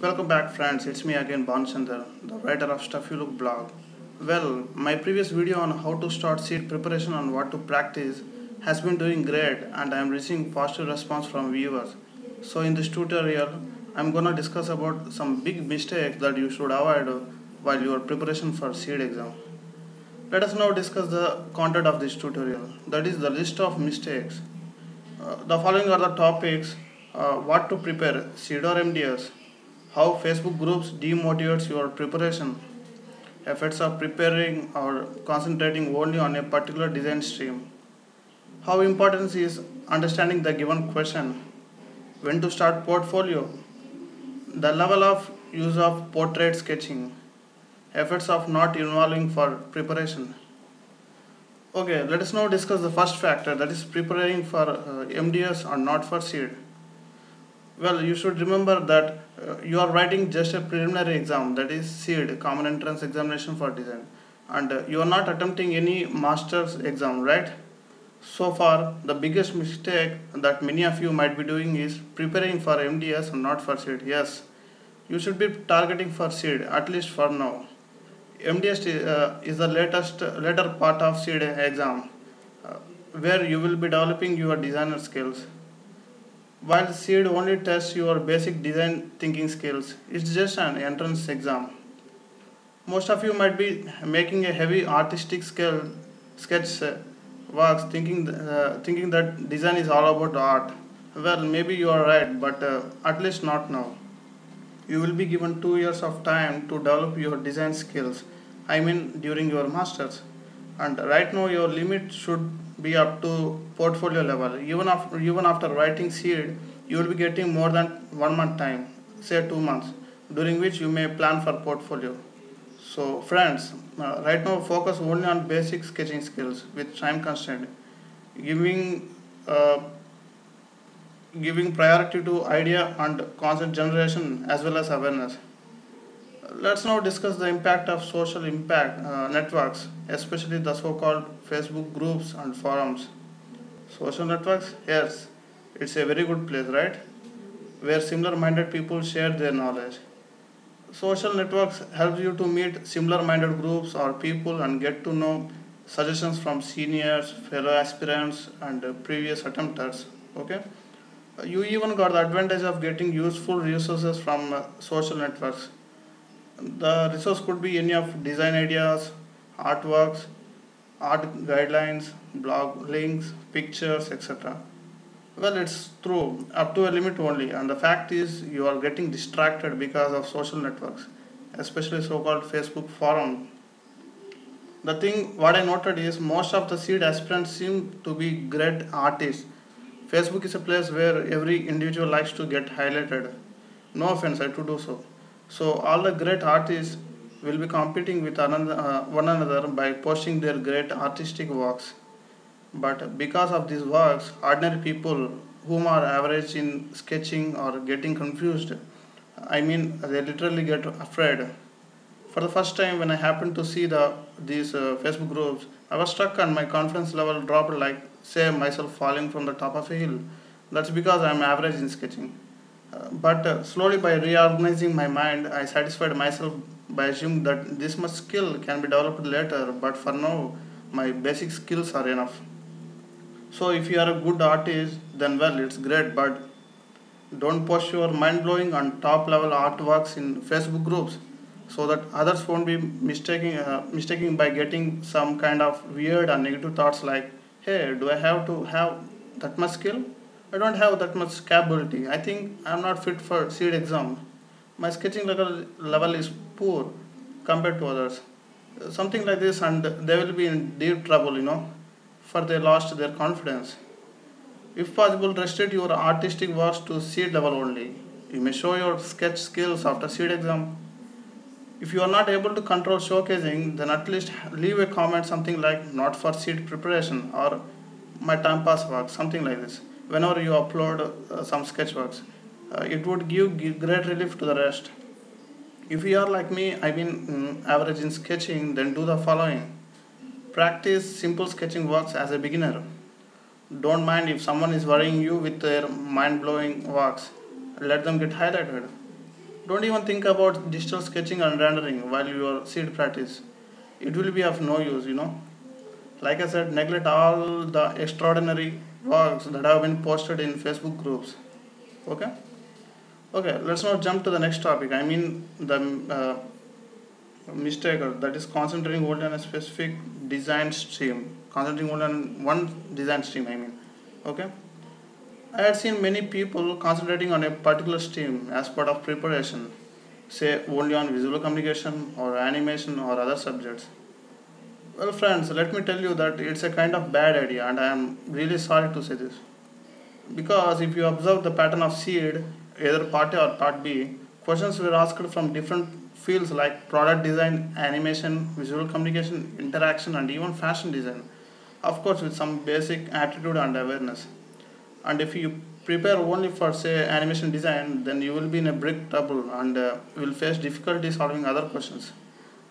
Welcome back friends, it's me again Banchandar, the writer of Stuff You Look blog. Well, my previous video on how to start seed preparation and what to practice has been doing great and I am receiving positive response from viewers. So in this tutorial, I'm gonna discuss about some big mistakes that you should avoid while you are preparation for seed exam. Let us now discuss the content of this tutorial, that is the list of mistakes. The following are the topics: what to prepare, CEED or M.Des, how Facebook groups demotivates your preparation, effects of preparing or concentrating only on a particular design stream, how important is understanding the given question, when to start portfolio, the level of use of portrait sketching, effects of not involving for preparation. Okay, let us now discuss the first factor, that is preparing for M.Des or not for CEED. Well, you should remember that you are writing just a preliminary exam, that is CEED, Common Entrance Examination for Design, and you are not attempting any master's exam, right? So far, the biggest mistake that many of you might be doing is preparing for M.Des and not for CEED. Yes, you should be targeting for CEED, at least for now. M.Des is the later part of CEED exam, uh, where you will be developing your designer skills. While CEED only tests your basic design thinking skills, it's just an entrance exam. Most of you might be making a heavy artistic sketch works thinking that design is all about art. Well, maybe you are right, but at least not now. You will be given 2 years of time to develop your design skills. I mean, during your masters. And right now, your limit should be up to portfolio level. Even after writing CEED, you will be getting more than 1 month time, say 2 months, during which you may plan for portfolio. So, friends, right now focus only on basic sketching skills with time constraint, giving uh, giving priority to idea and concept generation as well as awareness. Let's now discuss the impact of social impact networks, especially the so-called Facebook groups and forums. Social networks, yes, it's a very good place, right? Where similar-minded people share their knowledge. Social networks help you to meet similar-minded groups or people and get to know suggestions from seniors, fellow aspirants, and previous attempters. Okay. You even got the advantage of getting useful resources from social networks. The resource could be any of design ideas, artworks, art guidelines, blog links, pictures, etc. Well, it's true up to a limit only, and the fact is you are getting distracted because of social networks, especially so-called Facebook forum. The thing what I noted is most of the CEED aspirants seem to be great artists. Facebook is a place where every individual likes to get highlighted. No offense, I to do so. So all the great artists will be competing with one another by posting their great artistic works. But because of these works, ordinary people whom are average in sketching or getting confused, I mean, they literally get afraid. For the first time, when I happened to see these Facebook groups, I was struck and my confidence level dropped like, say, myself falling from the top of a hill. That's because I'm average in sketching. But slowly, by reorganizing my mind, I satisfied myself by assuming that this much skill can be developed later, but for now, my basic skills are enough. So, if you are a good artist, then well, it's great, but don't post your mind blowing and top level artworks in Facebook groups so that others won't be mistaking by getting some kind of weird and negative thoughts like, hey, do I have to have that much skill? I don't have that much capability. I think I'm not fit for CEED exam. My sketching level is poor compared to others. Something like this, and they will be in deep trouble, for they lost their confidence. If possible, restrict your artistic works to CEED level only. You may show your sketch skills after CEED exam. If you are not able to control showcasing, then at least leave a comment something like not for CEED preparation or my time pass work, something like this. Whenever you upload some sketch works, it would give great relief to the rest. If you are like me, I mean average in sketching, then do the following. Practice simple sketching works as a beginner. Don't mind if someone is worrying you with their mind blowing works. Let them get highlighted. Don't even think about digital sketching and rendering while you are seed practice. It will be of no use, Like I said, neglect all the extraordinary works that have been posted in Facebook groups. Okay? Okay, let's now jump to the next topic. I mean, the mistake that is concentrating only on a specific design stream. Concentrating only on one design stream, I mean. Okay? I had seen many people concentrating on a particular stream as part of preparation, say only on visual communication or animation or other subjects. Well, friends, let me tell you that it's a kind of bad idea, and I am really sorry to say this. Because if you observe the pattern of seed, either part A or part B, questions were asked from different fields like product design, animation, visual communication, interaction, and even fashion design. Of course, with some basic attitude and awareness. And if you prepare only for, say, animation design, then you will be in a big trouble and will face difficulty solving other questions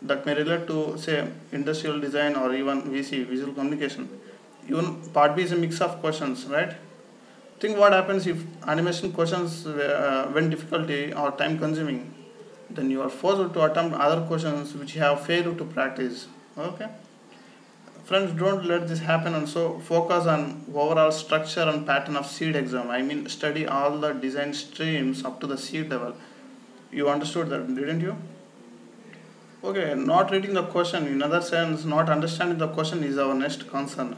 that may relate to, say, industrial design or even VC, visual communication. Even part B is a mix of questions, right? Think what happens if animation questions when difficulty or time consuming, then you are forced to attempt other questions which you have failed to practice. Okay, friends, don't let this happen, and so focus on overall structure and pattern of seed exam. I mean, study all the design streams up to the seed level. You understood that, didn't you? Okay, not reading the question, in other sense, not understanding the question is our next concern.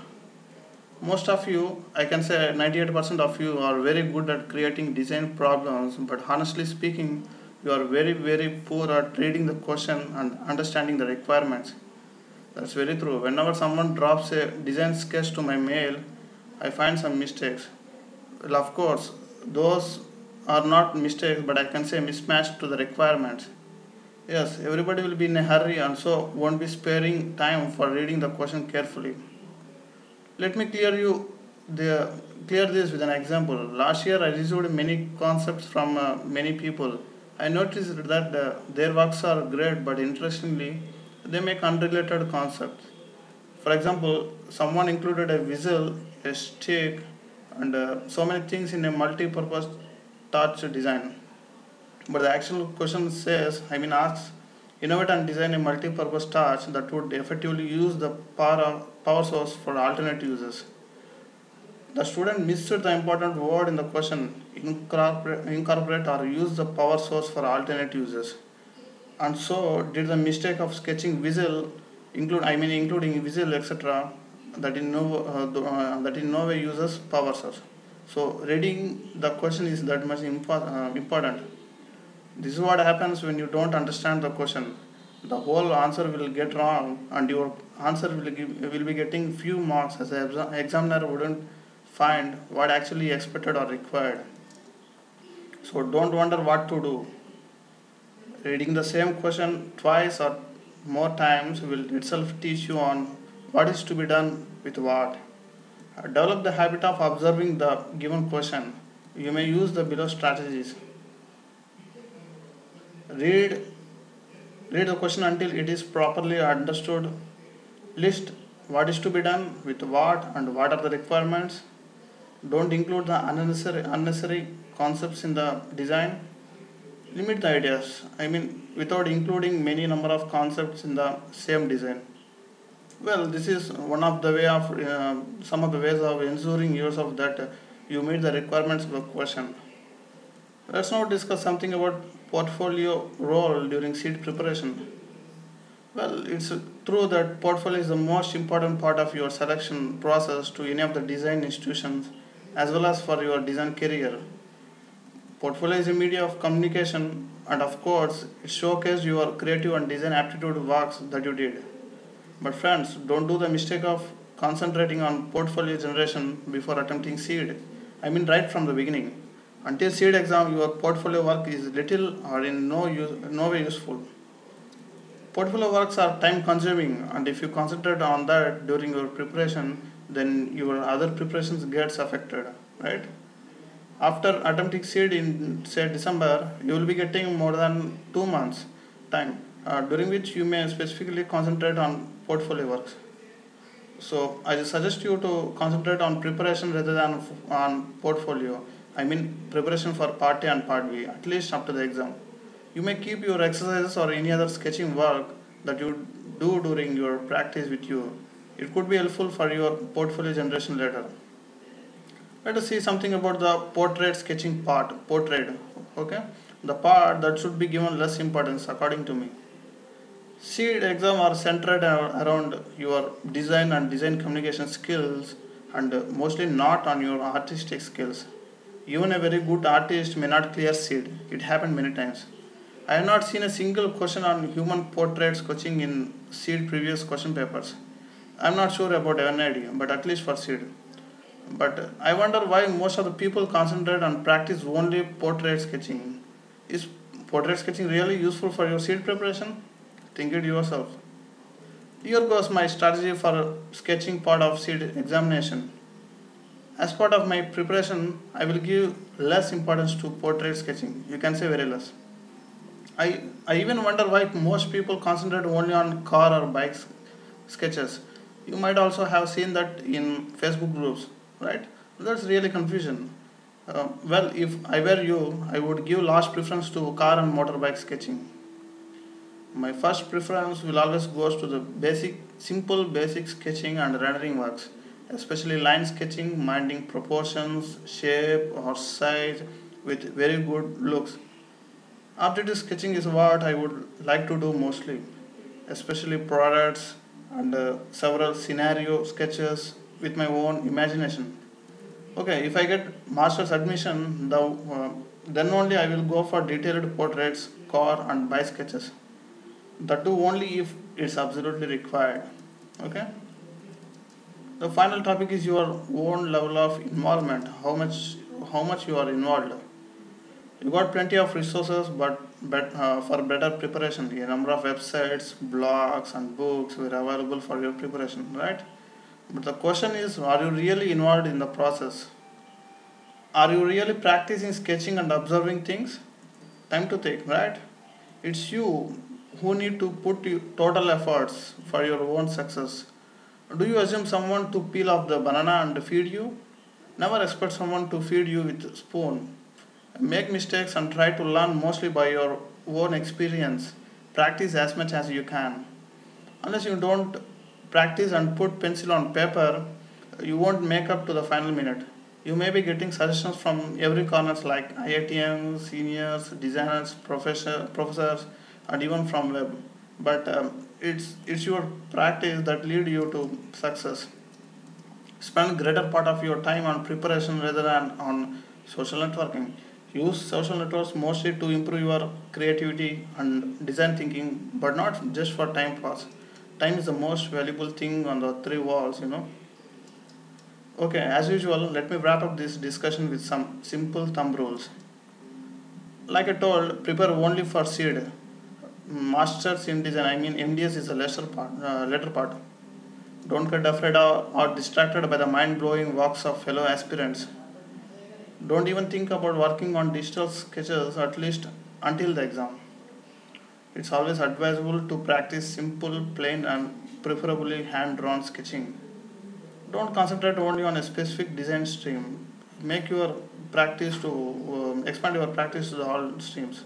Most of you, I can say 98% of you, are very good at creating design problems, but honestly speaking, you are very, very poor at reading the question and understanding the requirements. That's very true. Whenever someone drops a design sketch to my mail, I find some mistakes. Well, of course, those are not mistakes, but I can say mismatched to the requirements. Yes, everybody will be in a hurry and so won't be sparing time for reading the question carefully. Let me the clear this with an example. Last year, I received many concepts from many people. I noticed that their works are great, but interestingly, they make unrelated concepts. For example, someone included a whistle, a stick, and so many things in a multi-purpose touch design. But the actual question says, asks, innovate and design a multi-purpose touch that would effectively use the power source for alternate uses. The student missed the important word in the question, incorporate or use the power source for alternate uses. And so did the mistake of sketching visual, including visual, etc., that in no way uses power source. So reading the question is that much important. This is what happens when you don't understand the question. The whole answer will get wrong, and your answer will be getting few marks, as the examiner wouldn't find what actually expected or required. So don't wonder what to do. Reading the same question twice or more times will itself teach you on what is to be done with what. Develop the habit of observing the given question. You may use the below strategies. Read Read the question until it is properly understood. List what is to be done with what and what are the requirements. Don't include the unnecessary concepts in the design. Limit the ideas. Without including many number of concepts in the same design. Well, this is one of the way of some of the ways of ensuring yourself that you meet the requirements of the question. Let's now discuss something about portfolio role during seed preparation. Well, it's true that portfolio is the most important part of your selection process to any of the design institutions as well as for your design career. Portfolio is a media of communication and of course it showcases your creative and design aptitude works that you did. But friends, don't do the mistake of concentrating on portfolio generation before attempting seed. Right from the beginning. Until seed exam, your portfolio work is little or in no way useful. Portfolio works are time consuming, and if you concentrate on that during your preparation, then your other preparations gets affected, right? After attempting seed in say December, you will be getting more than 2 months time, during which you may specifically concentrate on portfolio works. So I suggest you to concentrate on preparation rather than on portfolio. Preparation for part A and part B, at least up to the exam. You may keep your exercises or any other sketching work that you do during your practice with you. It could be helpful for your portfolio generation later. Let us see something about the portrait sketching part. Portrait, okay? The part that should be given less importance according to me. CEED exam are centered around your design and design communication skills and mostly not on your artistic skills. Even a very good artist may not clear CEED. It happened many times. I have not seen a single question on human portrait sketching in CEED previous question papers. I am not sure about NID, but at least for CEED. But I wonder why most of the people concentrate on practice only portrait sketching. Is portrait sketching really useful for your CEED preparation? Think it yourself. Here goes my strategy for sketching part of CEED examination. As part of my preparation, I will give less importance to portrait sketching. You can say very less. I even wonder why most people concentrate only on car or bike sketches. You might also have seen that in Facebook groups, right? That's really confusion. Well, if I were you, I would give large preference to car and motorbike sketching. My first preference will always goes to the simple basic sketching and rendering works, especially line sketching, minding proportions, shape or size with very good looks. Objective sketching is what I would like to do mostly, especially products and several scenario sketches with my own imagination. Okay, if I get master's admission, then only I will go for detailed portraits, car and bike sketches. That too only if it's absolutely required. Okay. The final topic is your own level of involvement. How much you are involved. You got plenty of resources, but for better preparation, a number of websites, blogs, and books were available for your preparation, right? But the question is, are you really involved in the process? Are you really practicing sketching and observing things? Time to think, right? It's you who need to put total efforts for your own success. Do you assume someone to peel off the banana and feed you? Never expect someone to feed you with a spoon. Make mistakes and try to learn mostly by your own experience. Practice as much as you can. Unless you don't practice and put pencil on paper, you won't make up to the final minute. You may be getting suggestions from every corners like IITM, seniors, designers, professors, and even from web. But it's your practice that lead you to success. Spend greater part of your time on preparation rather than on social networking. Use social networks mostly to improve your creativity and design thinking, but not just for time pass. Time is the most valuable thing on the three walls. Okay, as usual, let me wrap up this discussion with some simple thumb rules. Like I told, prepare only for CEED. Masters in design, I mean M.Des is a later part. Don't get afraid or distracted by the mind-blowing works of fellow aspirants. Don't even think about working on digital sketches at least until the exam. It's always advisable to practice simple, plain, and preferably hand-drawn sketching. Don't concentrate only on a specific design stream. Make your practice to expand your practice to the all streams.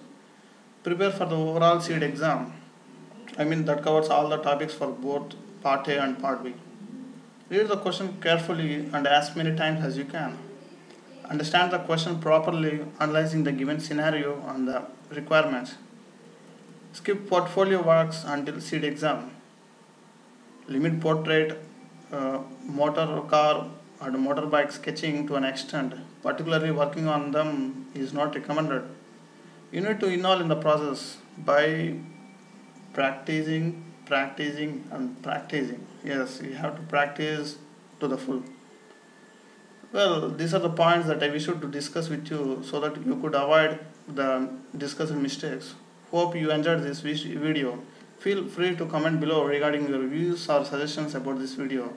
Prepare for the overall CEED exam. I mean that covers all the topics for both part A and part B. Read the question carefully and as many times as you can. Understand the question properly, analyzing the given scenario and the requirements. Skip portfolio works until CEED exam. Limit portrait, motor car and motorbike sketching to an extent. Particularly working on them is not recommended. You need to involve in the process by practicing and practicing. Yes, you have to practice to the full. Well, these are the points that I wish to discuss with you so that you could avoid the discussed mistakes. Hope you enjoyed this video. Feel free to comment below regarding your views or suggestions about this video.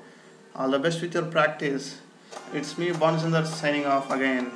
All the best with your practice. It's me, M.Des, signing off again.